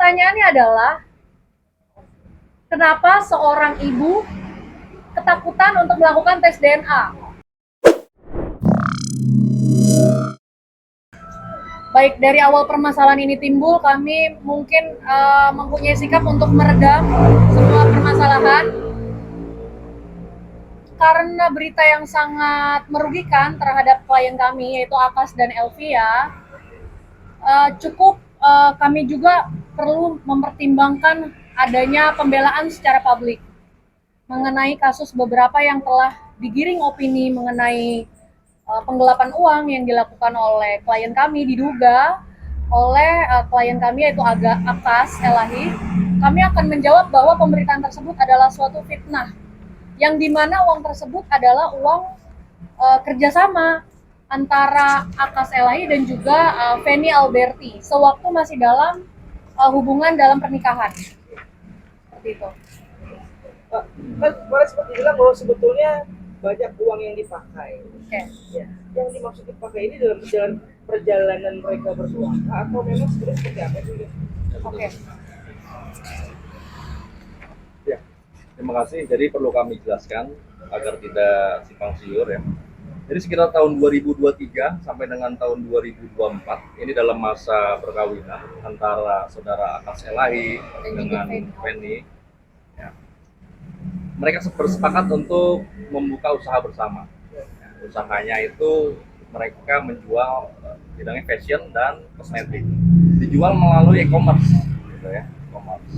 Pertanyaannya adalah, kenapa seorang ibu ketakutan untuk melakukan tes DNA? Baik, dari awal permasalahan ini timbul, kami mungkin mempunyai sikap untuk meredam semua permasalahan karena berita yang sangat merugikan terhadap klien kami, yaitu Akas dan Elvia. Cukup kami juga perlu mempertimbangkan adanya pembelaan secara publik mengenai kasus beberapa yang telah digiring opini mengenai penggelapan uang yang dilakukan oleh klien kami, diduga oleh klien kami, yaitu Akas Elahi. Kami akan menjawab bahwa pemberitaan tersebut adalah suatu fitnah, yang dimana uang tersebut adalah uang kerjasama antara Akas Elahi dan juga Feni Alberti sewaktu masih dalam hubungan dalam pernikahan. Seperti itu. Kan kemarin sempat dibilang bahwa sebetulnya banyak uang yang dipakai. Okay. Ya. Yang dimaksud dipakai ini dalam perjalanan mereka berdua, atau memang sebenarnya seperti apa sih? Oke. Ya, terima kasih. Jadi perlu kami jelaskan agar tidak simpang siur ya. Jadi sekitar tahun 2023 sampai dengan tahun 2024 ini dalam masa perkawinan antara saudara Akas Elahi dengan Feni. Ya. Mereka bersepakat untuk membuka usaha bersama. Usahanya itu mereka menjual bidangnya fashion dan kosmetik. Dijual melalui e-commerce, gitu ya, e-commerce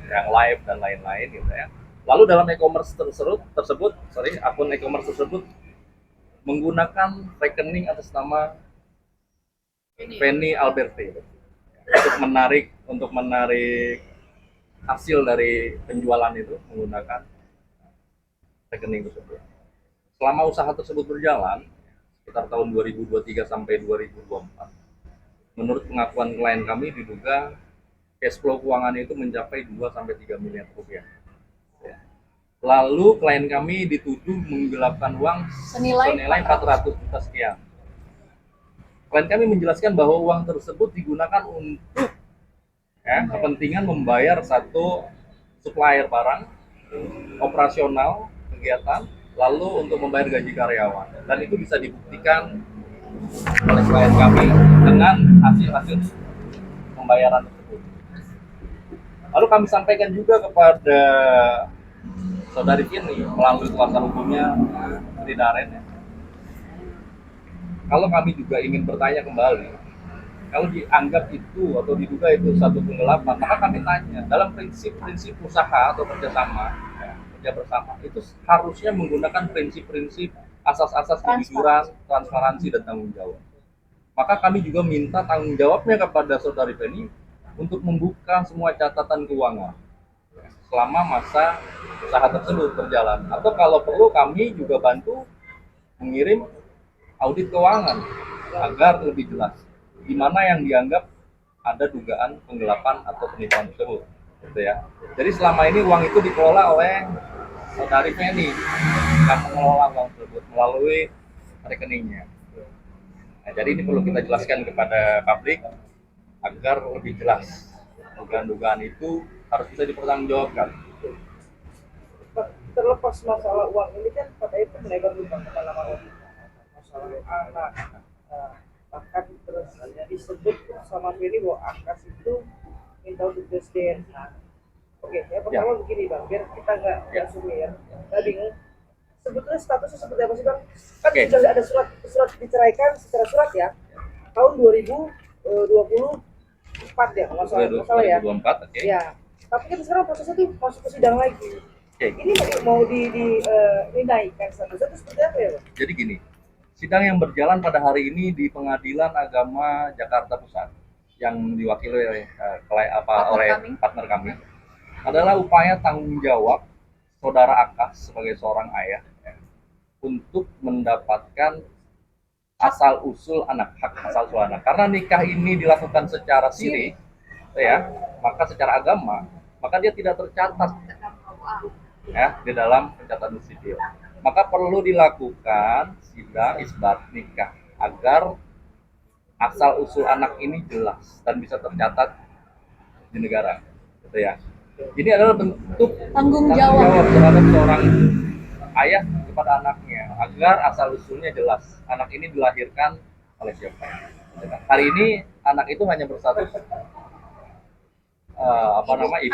yang live dan lain-lain, gitu ya. Lalu dalam e-commerce tersebut, akun e-commerce tersebut menggunakan rekening atas nama Feni Alberti untuk menarik hasil dari penjualan itu menggunakan rekening tersebut. Selama usaha tersebut berjalan sekitar tahun 2023 sampai 2024, menurut pengakuan klien kami diduga cash flow keuangan itu mencapai 2 sampai 3 miliar rupiah. Lalu klien kami dituduh menggelapkan uang senilai 400 juta sekian. Klien kami menjelaskan bahwa uang tersebut digunakan untuk kepentingan membayar satu supplier barang, operasional kegiatan, lalu untuk membayar gaji karyawan. Dan itu bisa dibuktikan oleh klien kami dengan hasil-hasil pembayaran tersebut. Lalu kami sampaikan juga kepada saudari Feni melalui kuasa hukumnya Tri Daren ya. Kalau kami juga ingin bertanya kembali, kalau dianggap itu atau diduga itu satu penggelapan, maka kami tanya, dalam prinsip-prinsip usaha atau kerjasama, kerja bersama, itu harusnya menggunakan prinsip-prinsip asas-asas kejujuran, transparansi, dan tanggung jawab. Maka kami juga minta tanggung jawabnya kepada saudari Feni untuk membuka semua catatan keuangan selama masa usaha tersebut berjalan. Atau kalau perlu kami juga bantu mengirim audit keuangan agar lebih jelas di mana yang dianggap ada dugaan penggelapan atau penipuan tersebut, gitu ya. Jadi selama ini uang itu dikelola oleh saudari Feni yang mengelola uang tersebut melalui rekeningnya. Nah, jadi ini perlu kita jelaskan kepada publik agar lebih jelas dugaan-dugaan itu harus bisa dipertanggungjawabkan. Terlepas masalah uang ini kan pada itu melebar kemana-mana, masalah anak, bahkan terus disebut sama Feni bahwa Akas itu minta untuk tes DNA. Oke, ya pertama begini bang, biar kita nggak sumir, nggak bingung. Sebetulnya statusnya seperti apa sih bang? Kan sudah ada surat diceraikan secara surat ya, tahun 2024 ya, masalah ya. 2024, oke. Ya, tapi kan sekarang prosesnya tuh masuk ke sidang lagi. Ini mau dinaikkan statusnya itu seperti apa ya bang? Jadi gini, sidang yang berjalan pada hari ini di Pengadilan Agama Jakarta Pusat yang diwakili oleh partner kami adalah upaya tanggung jawab saudara Akas sebagai seorang ayah untuk mendapatkan asal usul anak, hak asal usul anak. Karena nikah ini dilakukan secara siri, ya, maka secara agama, maka dia tidak tercatat ya di dalam pencatatan sipil. Maka perlu dilakukan sidang isbat nikah agar asal usul anak ini jelas dan bisa tercatat di negara, gitu ya. Ini adalah bentuk Tanggung tanggung jawab. jawab terhadap seorang ayah kepada anaknya agar asal usulnya jelas. Anak ini dilahirkan oleh siapa? Gitu kan. Hari ini anak itu hanya berstatus ibu,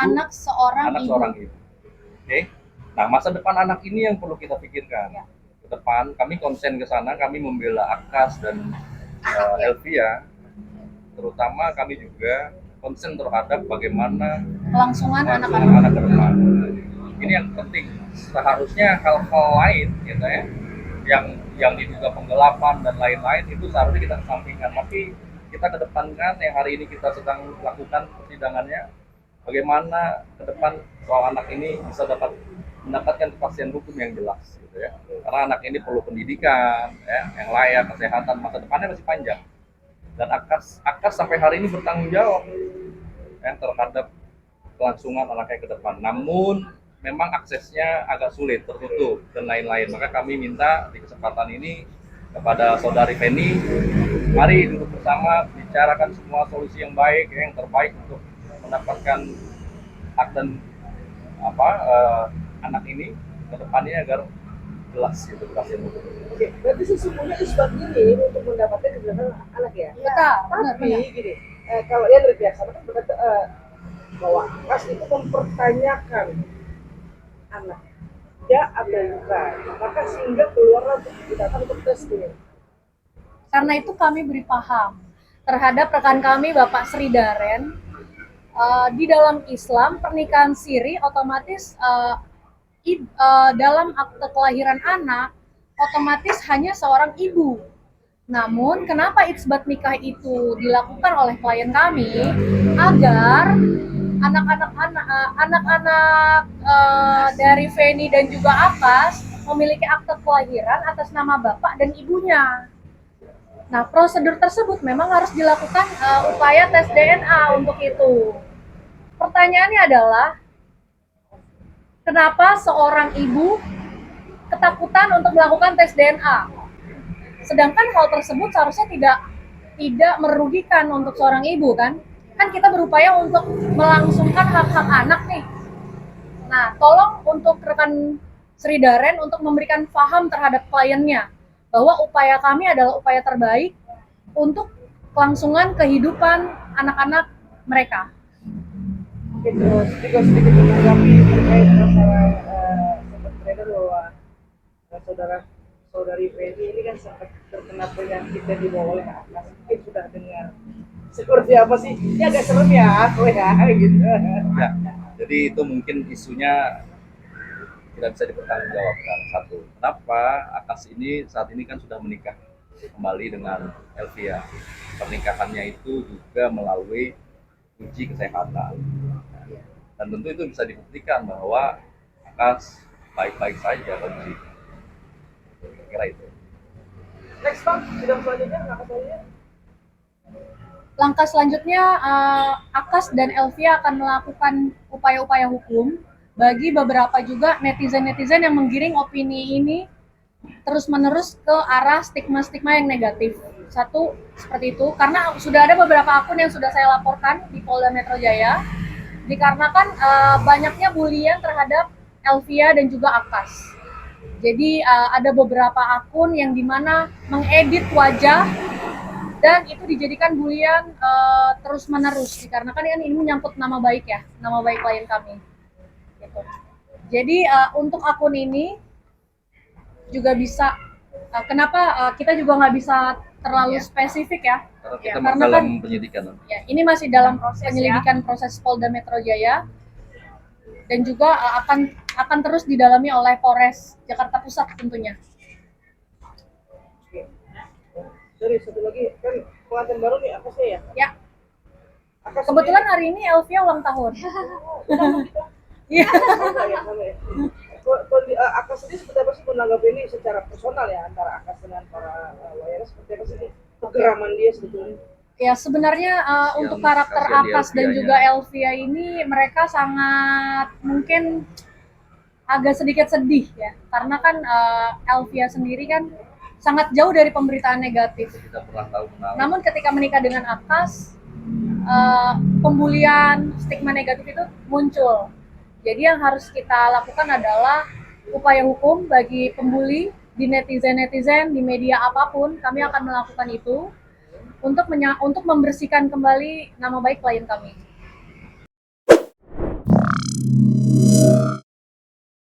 Anak seorang anak ibu. seorang ibu. Oke. Nah, masa depan anak ini yang perlu kita pikirkan. Ya. Ke depan kami konsen ke sana, kami membela Akas dan Elvia, terutama kami juga konsen terhadap bagaimana Kelangsungan anak-anak. anak ke depan. Ini yang penting. Seharusnya hal-hal lain, gitu ya, yang diduga penggelapan dan lain-lain itu seharusnya kita kesampingkan. Tapi kita kedepankan yang hari ini kita sedang lakukan persidangannya, bagaimana ke depan soal anak ini bisa mendapatkan kepastian hukum yang jelas, gitu ya. Karena anak ini perlu pendidikan, ya, yang layak, kesehatan, masa depannya masih panjang. Dan Akas sampai hari ini bertanggung jawab ya, terhadap kelangsungan anaknya ke depan. Namun memang aksesnya agak sulit, tertutup dan lain-lain. Maka kami minta di kesempatan ini kepada saudari Feni, mari duduk bersama, bicarakan semua solusi yang baik, yang terbaik untuk mendapatkan hak dan anak ini ke depannya agar jelas gitu kepastian hukum. Oke, berarti sesungguhnya isbat ini untuk mendapatkan kebebasan anak ya. Betul, benar, Tapi benar. gini, kalau yang biasa kan berkata bahwa Akas itu mempertanyakan anak ya atau bukan, maka sehingga keluarlah datang untuk tes ini. Karena itu kami beri paham terhadap rekan kami Bapak Sri Daren. Di dalam Islam pernikahan siri otomatis dalam akte kelahiran anak otomatis hanya seorang ibu. Namun kenapa itsbat nikah itu dilakukan oleh klien kami agar anak-anak dari Feni dan juga Akas memiliki akte kelahiran atas nama bapak dan ibunya. Nah, prosedur tersebut memang harus dilakukan upaya tes DNA untuk itu. Pertanyaannya adalah, kenapa seorang ibu ketakutan untuk melakukan tes DNA? Sedangkan hal tersebut seharusnya tidak merugikan untuk seorang ibu kan? Kan kita berupaya untuk melangsungkan hak-hak anak nih. Nah, tolong untuk rekan Sri Daren untuk memberikan paham terhadap kliennya bahwa upaya kami adalah upaya terbaik untuk kelangsungan kehidupan anak-anak mereka. Oke, terus juga sedikit menanggapi terkait masalah sempat beredar bahwa saudari Feni ini kan sempat terkena penyakit yang dibawa oleh Akas. Mungkin sudah dengar seperti apa sih? Ini agak serem ya, aku ya, gitu. Ya, jadi itu mungkin isunya tidak bisa dipertanggungjawabkan. Satu, kenapa Akas ini saat ini kan sudah menikah kembali dengan Elvia. Pernikahannya itu juga melalui uji kesehatan. Dan tentu itu bisa dibuktikan bahwa Akas baik-baik saja kondisi. Kira itu. Next Bang, sidang selanjutnya nggak saya. Langkah selanjutnya, Akas dan Elvia akan melakukan upaya-upaya hukum bagi beberapa juga netizen-netizen yang menggiring opini ini terus-menerus ke arah stigma-stigma yang negatif. Satu, seperti itu, karena sudah ada beberapa akun yang sudah saya laporkan di Polda Metro Jaya, dikarenakan banyaknya bulian terhadap Elvia dan juga Akas. Jadi ada beberapa akun yang dimana mengedit wajah dan itu dijadikan bulian terus menerus dikarenakan kan ini menyangkut nama baik ya, nama baik klien kami gitu. Jadi untuk akun ini juga bisa kenapa kita juga nggak bisa terlalu spesifik ya, Karena kita karena dalam kan penyidikan. ya ini masih dalam proses penyelidikan proses Polda Metro Jaya dan juga akan terus didalami oleh Polres Jakarta Pusat tentunya. Sorry, satu lagi kan pengantin baru nih apa sih ya? Ya, Akas kebetulan hari ini Elvia ulang tahun. Iya. Akas sendiri seperti apa sih menanggapi ini secara personal ya antara Akas dengan para lawyers seperti apa sih kegeraman dia sebetulnya? Ya sebenarnya untuk karakter kasihan di Akas dan Elvia-nya. juga Elvia ini mereka sangat mungkin agak sedikit sedih ya karena kan Elvia sendiri kan sangat jauh dari pemberitaan negatif. Kita pernah tahu kenal. Namun ketika menikah dengan Akas pembulian, stigma negatif itu muncul. Jadi yang harus kita lakukan adalah upaya hukum bagi pembuli di netizen-netizen, di media apapun, kami akan melakukan itu untuk membersihkan kembali nama baik klien kami.